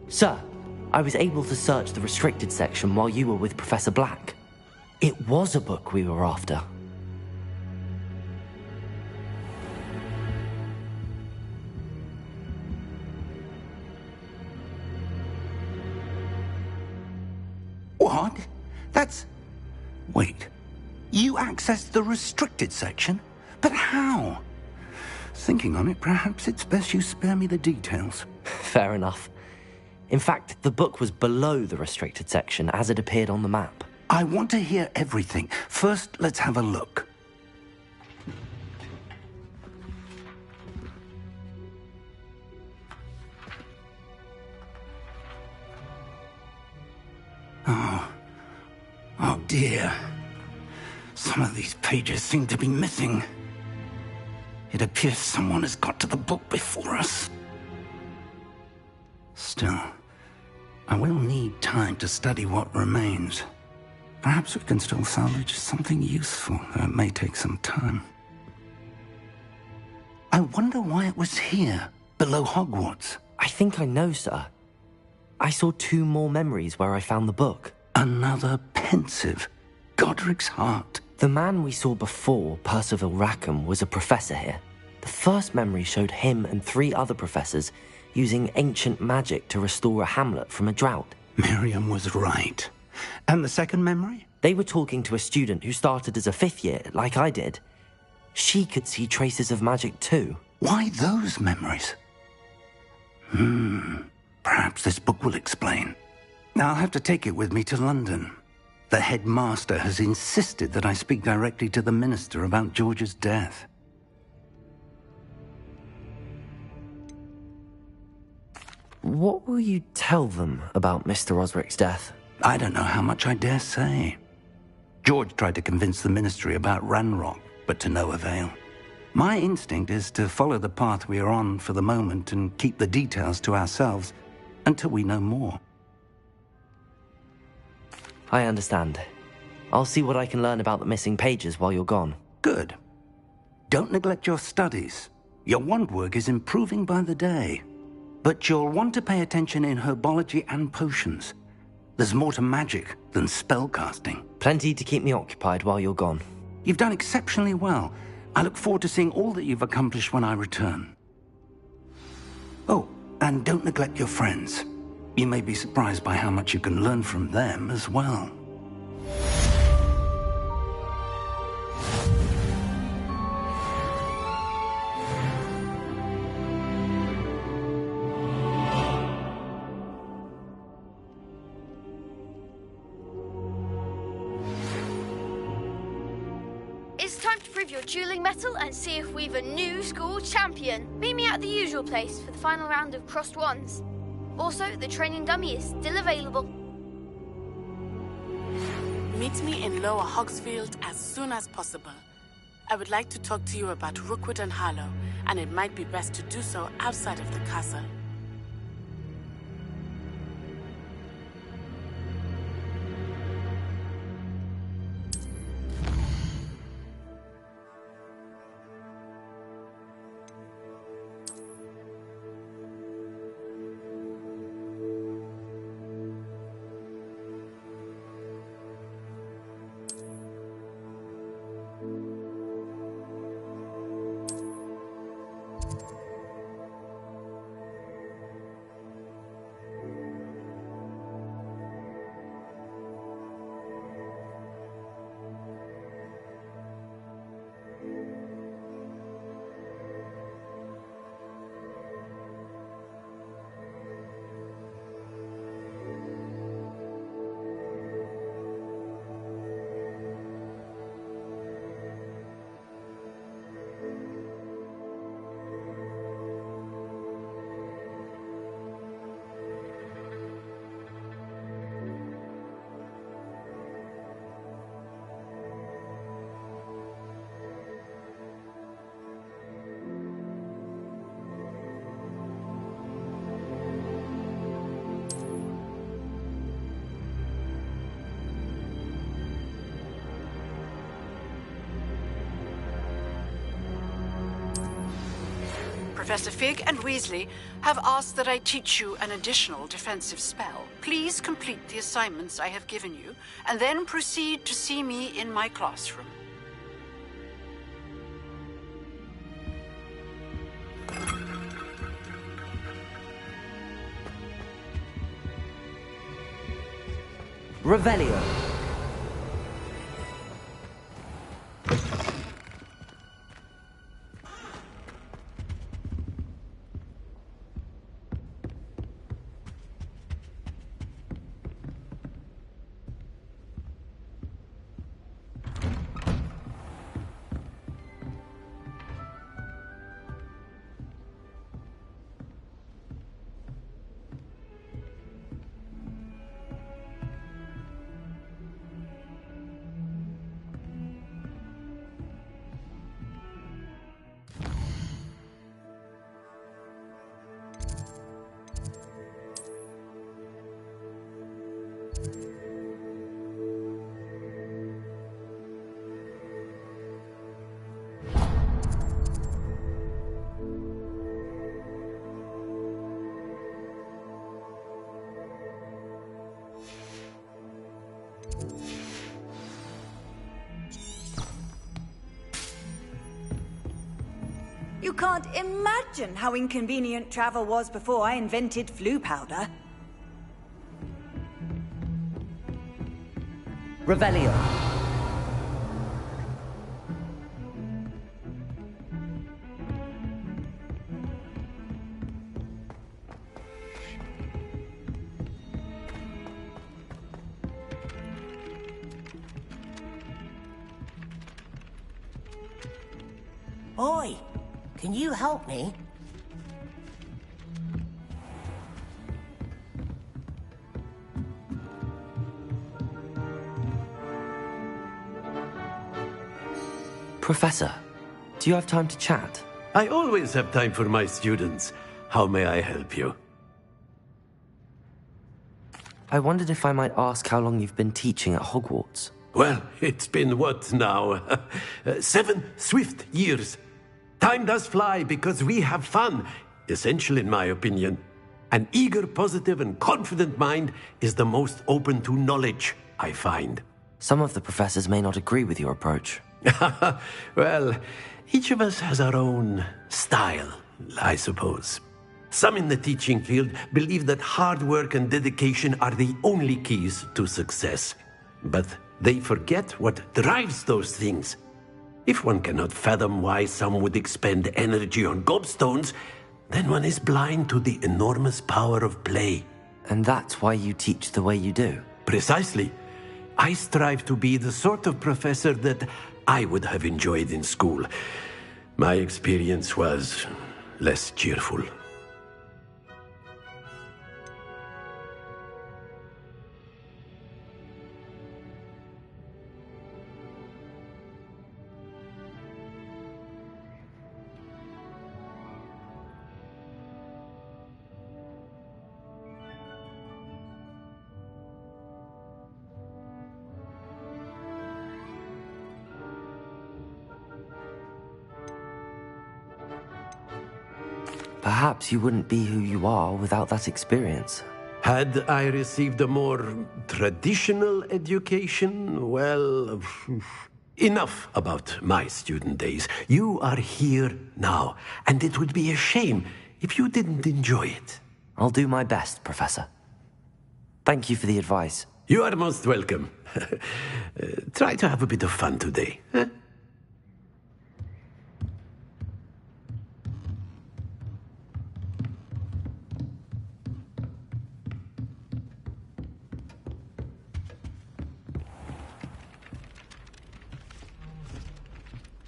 Sir, I was able to search the restricted section while you were with Professor Black. It was a book we were after. What? That's... Wait. You accessed the restricted section? But how? Thinking on it, perhaps it's best you spare me the details. Fair enough. In fact, the book was below the restricted section as it appeared on the map. I want to hear everything. First, let's have a look. Oh dear. Some of these pages seem to be missing. It appears someone has got to the book before us. Still, I will need time to study what remains. Perhaps we can still salvage something useful, though it may take some time. I wonder why it was here, below Hogwarts. I think I know, sir. I saw 2 more memories where I found the book. Another pensive. Godric's heart. The man we saw before, Percival Rackham, was a professor here. The first memory showed him and 3 other professors using ancient magic to restore a hamlet from a drought. Miriam was right. And the second memory? They were talking to a student who started as a 5th year, like I did. She could see traces of magic too. Why those memories? Perhaps this book will explain. I'll have to take it with me to London. The headmaster has insisted that I speak directly to the minister about George's death. What will you tell them about Mr. Osric's death? I don't know how much I dare say. George tried to convince the ministry about Ranrock, but to no avail. My instinct is to follow the path we are on for the moment and keep the details to ourselves until we know more. I understand. I'll see what I can learn about the missing pages while you're gone. Good. Don't neglect your studies. Your wand work is improving by the day. But you'll want to pay attention in herbology and potions. There's more to magic than spellcasting. Plenty to keep me occupied while you're gone. You've done exceptionally well. I look forward to seeing all that you've accomplished when I return. Oh, and don't neglect your friends. You may be surprised by how much you can learn from them as well. It's time to prove your dueling mettle and see if we've a new school champion. Meet me at the usual place for the final round of crossed wands. Also, the training dummy is still available. Meet me in Lower Hogsfield as soon as possible. I would like to talk to you about Rookwood and Harlow, and it might be best to do so outside of the castle. Professor Fig and Weasley have asked that I teach you an additional defensive spell. Please complete the assignments I have given you, and then proceed to see me in my classroom. Revelio. You can't imagine how inconvenient travel was before I invented flu powder. Revelio. Oi, can you help me? Professor, do you have time to chat? I always have time for my students. How may I help you? I wondered if I might ask how long you've been teaching at Hogwarts. Well, it's been what now? 7 swift years. Time does fly because we have fun, essential in my opinion. An eager, positive, and confident mind is the most open to knowledge, I find. Some of the professors may not agree with your approach. Well, each of us has our own style, I suppose. Some in the teaching field believe that hard work and dedication are the only keys to success. But they forget what drives those things. If one cannot fathom why some would expend energy on gobstones, then one is blind to the enormous power of play. And that's why you teach the way you do? Precisely. I strive to be the sort of professor that I would have enjoyed in school. My experience was less cheerful. Perhaps you wouldn't be who you are without that experience. Had I received a more traditional education, well, enough about my student days. You are here now, and it would be a shame if you didn't enjoy it. I'll do my best, Professor. Thank you for the advice. You are most welcome. Try to have a bit of fun today. Huh?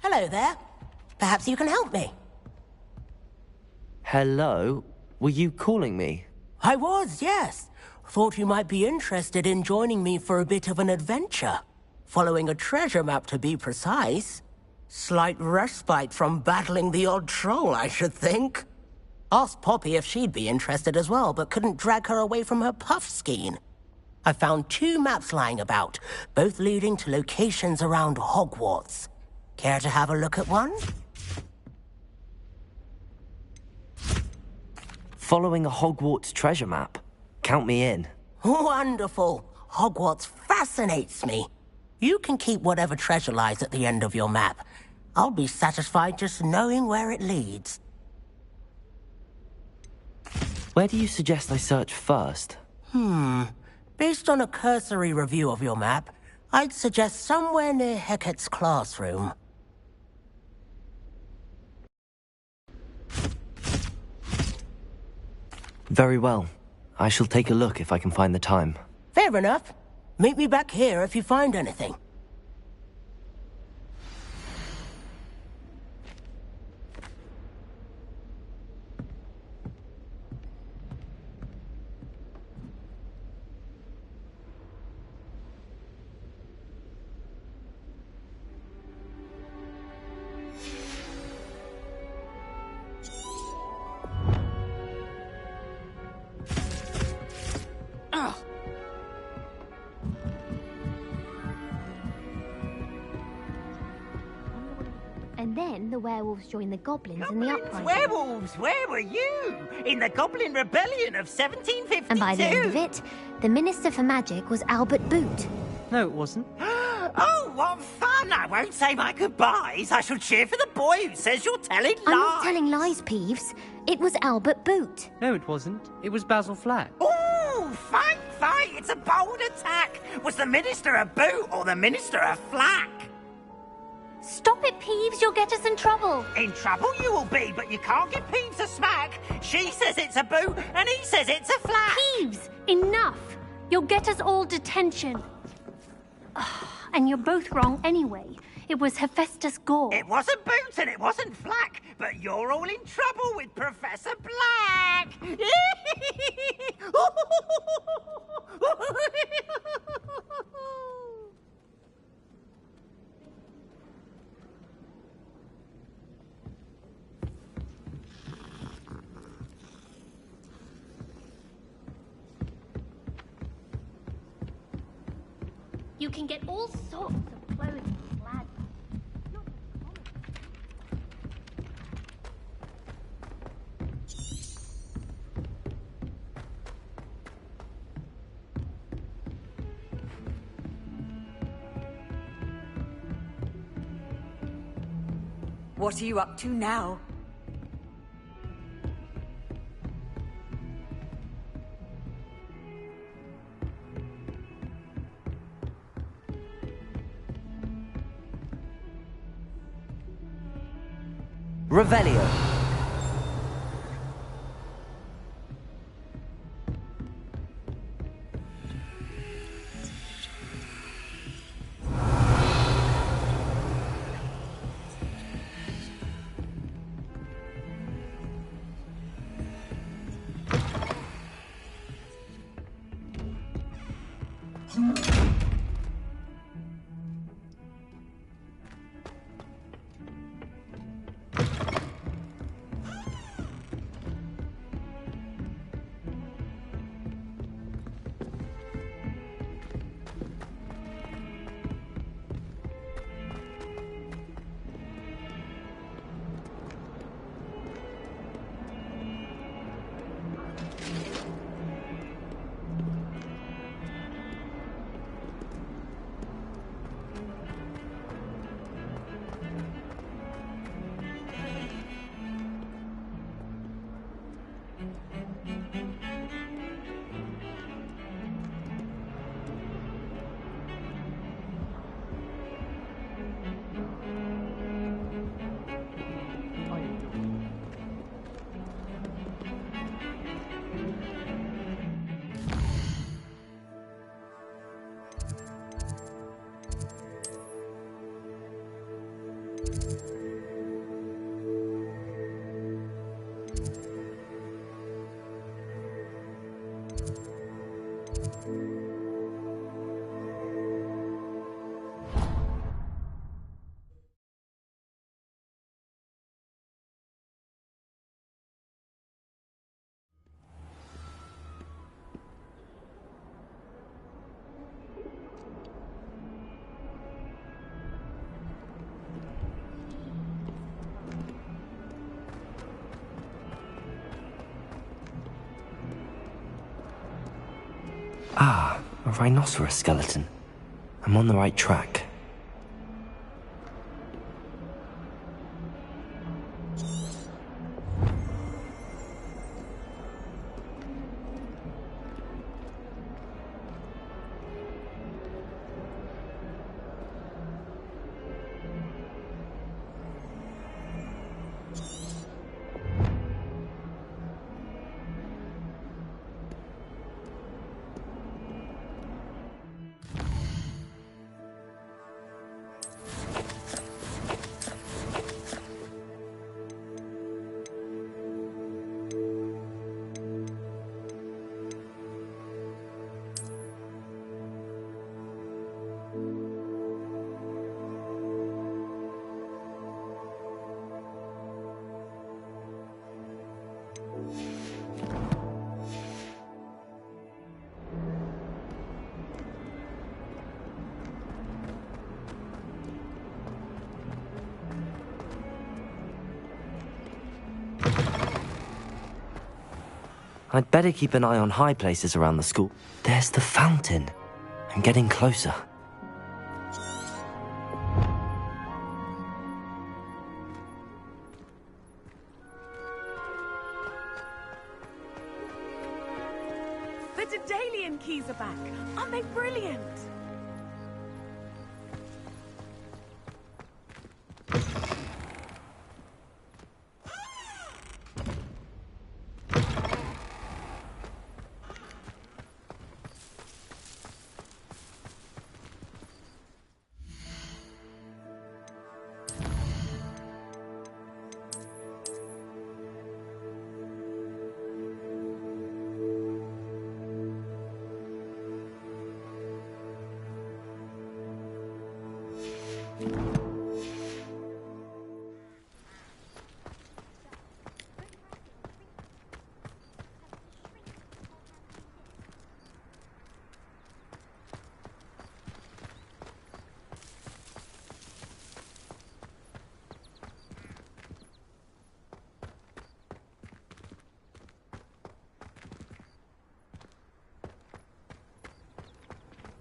Hello there. Perhaps you can help me. Hello? Were you calling me? I was, yes. Thought you might be interested in joining me for a bit of an adventure. Following a treasure map, to be precise. Slight respite from battling the odd troll, I should think. Asked Poppy if she'd be interested as well, but couldn't drag her away from her puff skein. I found 2 maps lying about, both leading to locations around Hogwarts. Care to have a look at one? following a Hogwarts treasure map. Count me in. Wonderful. Hogwarts fascinates me. You can keep whatever treasure lies at the end of your map. I'll be satisfied just knowing where it leads. Where do you suggest I search first? Based on a cursory review of your map, I'd suggest somewhere near Hecat's classroom. Very well. I shall take a look if I can find the time. Fair enough. Meet me back here if you find anything. And then the werewolves joined the goblins in the uprising. Werewolves, where were you? In the Goblin Rebellion of 1752. And by the end of it, the Minister for Magic was Albert Boot. No, it wasn't. Oh, what fun! I won't say my goodbyes. I shall cheer for the boy who says you're telling lies. I'm not telling lies, Peeves. It was Albert Boot. No, it wasn't. It was Basil Flack. Ooh, fight! It's a bold attack. Was the Minister a boot or the Minister a flack? Stop it, Peeves. You'll get us in trouble. In trouble you will be, but you can't give Peeves a smack. She says it's a boot, and he says it's a flack. Peeves, enough. You'll get us all detention. And you're both wrong anyway. It was Hephaestus Gore. It wasn't Boot and it wasn't Flack, but you're all in trouble with Professor Black. You can get all sorts of clothes and lads. What are you up to now? Revelio. Ah, a rhinoceros skeleton. I'm on the right track. I'd better keep an eye on high places around the school. There's the fountain. I'm getting closer. The Daedalian keys are back. Aren't they brilliant?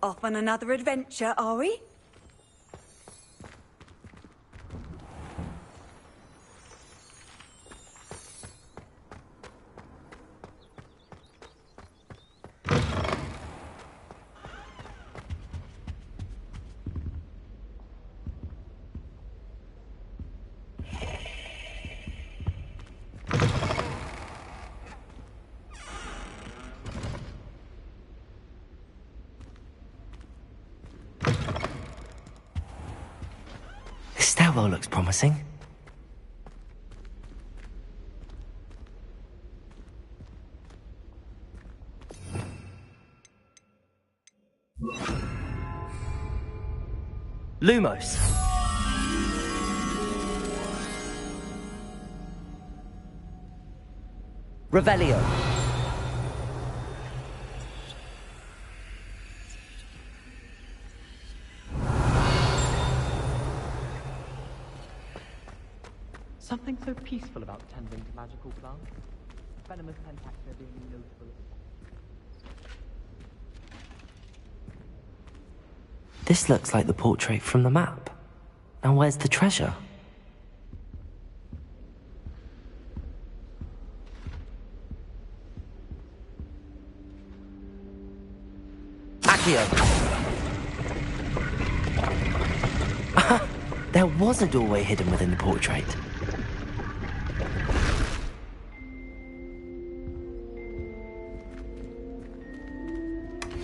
Off on another adventure, are we? This stairwell looks promising. Lumos. Revelio. Something so peaceful about tending to magical plants. Venomous pentactor being notable. This looks like the portrait from the map. Now where's the treasure? Accio! There was a doorway hidden within the portrait.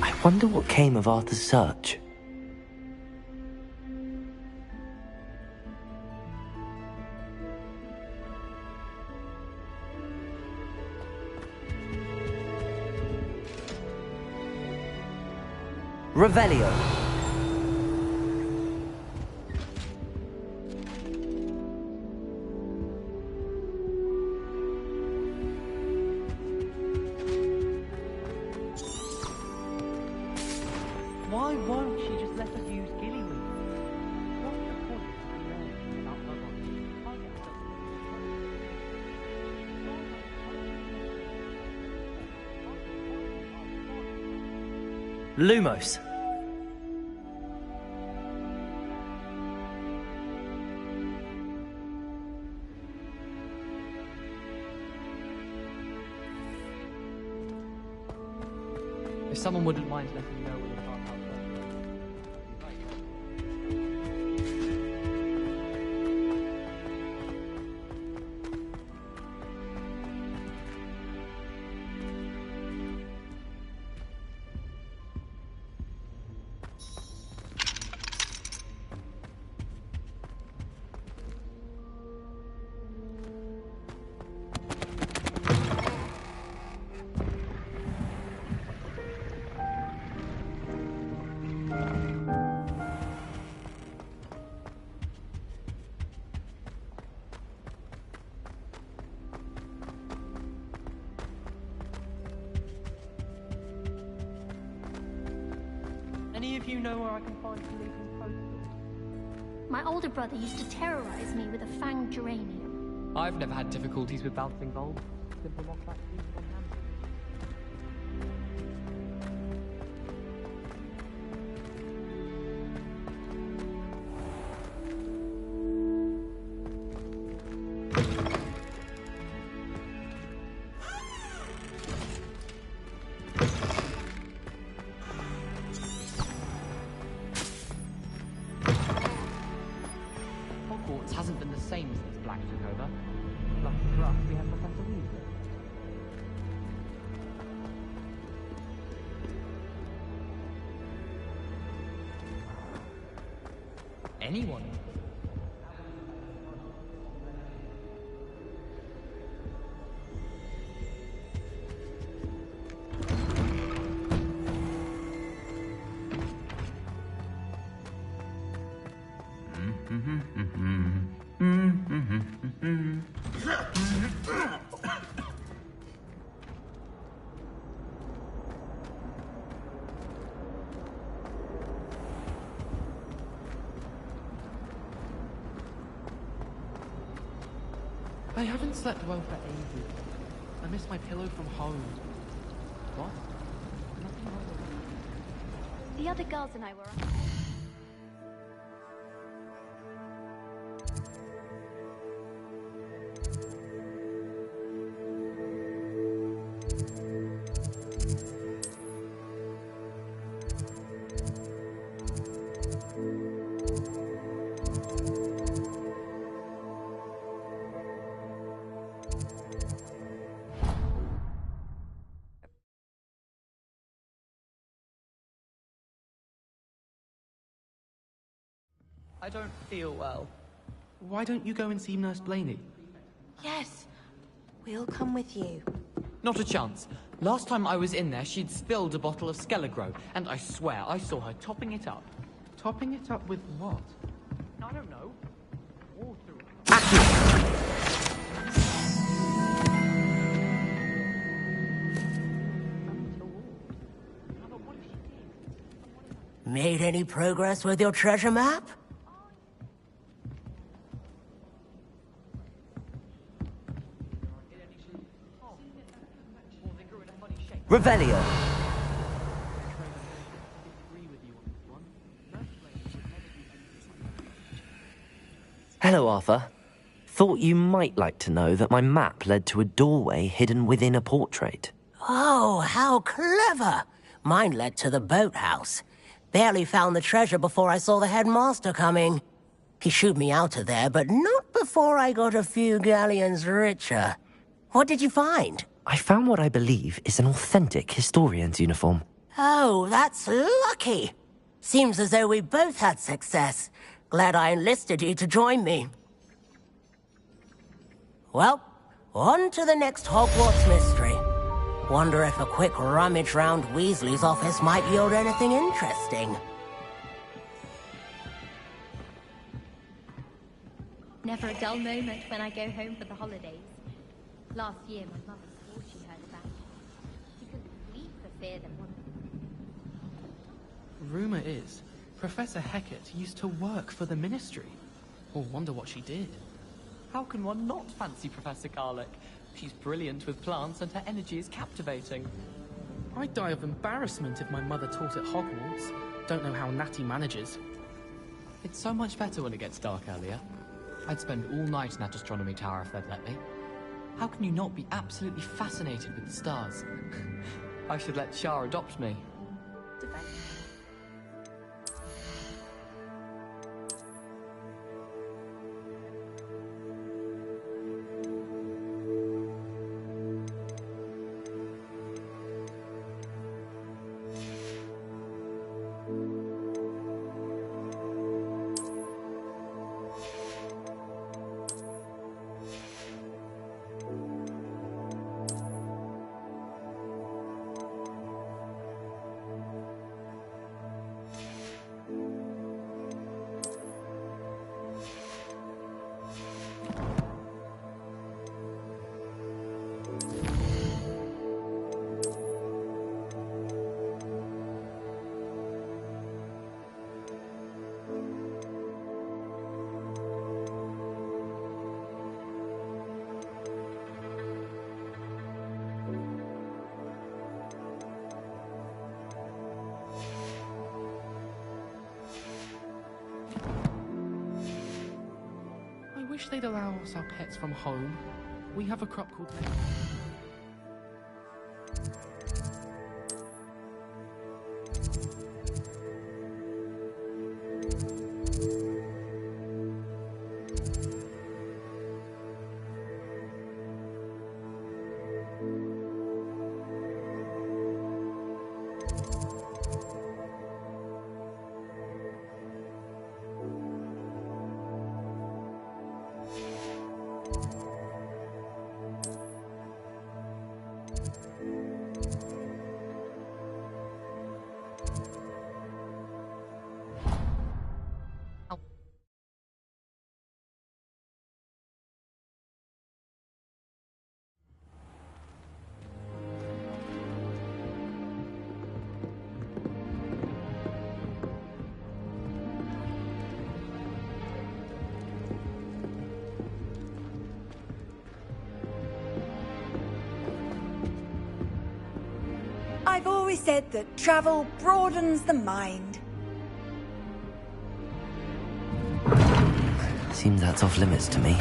I wonder what came of Arthur's search. Revelio. Why won't she just let us use Gillyweed? What's the point of learning about Hogwarts? I'll get some. Lumos. If someone wouldn't mind letting me know when the car comes Any of you know where I can find Philippe's postal? My older brother used to terrorize me with a fanged geranium. I've never had difficulties with bouncing bulbs. Simple lock back keys on hand. Hogwarts hasn't been the same since Black took over. Lucky for us, we have Professor Weasley. Anyone? I haven't slept well for ages. I miss my pillow from home. What? Nothing wrong with that. The other girls and I were up. I don't feel well. Why don't you go and see Nurse Blaney? Yes, we'll come with you. Not a chance. Last time I was in there, she'd spilled a bottle of Skelegro, and I swear I saw her topping it up. Topping it up with what? I don't know. Water. Made any progress with your treasure map? Revelio. Hello, Arthur. Thought you might like to know that my map led to a doorway hidden within a portrait. Oh, how clever! Mine led to the boathouse. Barely found the treasure before I saw the headmaster coming. He shooed me out of there, but not before I got a few galleons richer. What did you find? I found what I believe is an authentic historian's uniform. Oh, that's lucky. Seems as though we both had success. Glad I enlisted you to join me. Well, on to the next Hogwarts mystery. Wonder if a quick rummage round Weasley's office might yield anything interesting. Never a dull moment when I go home for the holidays. Last year, my mother swore she heard about it. She couldn't sleep for fear that one... Rumor is, Professor Hecat used to work for the Ministry. Or wonder what she did. How can one not fancy Professor Garlick? She's brilliant with plants and her energy is captivating. I'd die of embarrassment if my mother taught at Hogwarts. Don't know how Natty manages. It's so much better when it gets dark earlier. I'd spend all night in that astronomy tower if they'd let me. How can you not be absolutely fascinated with the stars? I should let Shah adopt me. I wish they'd allow us our pets from home. We have a crop called... I've always said that travel broadens the mind. Seems that's off limits to me.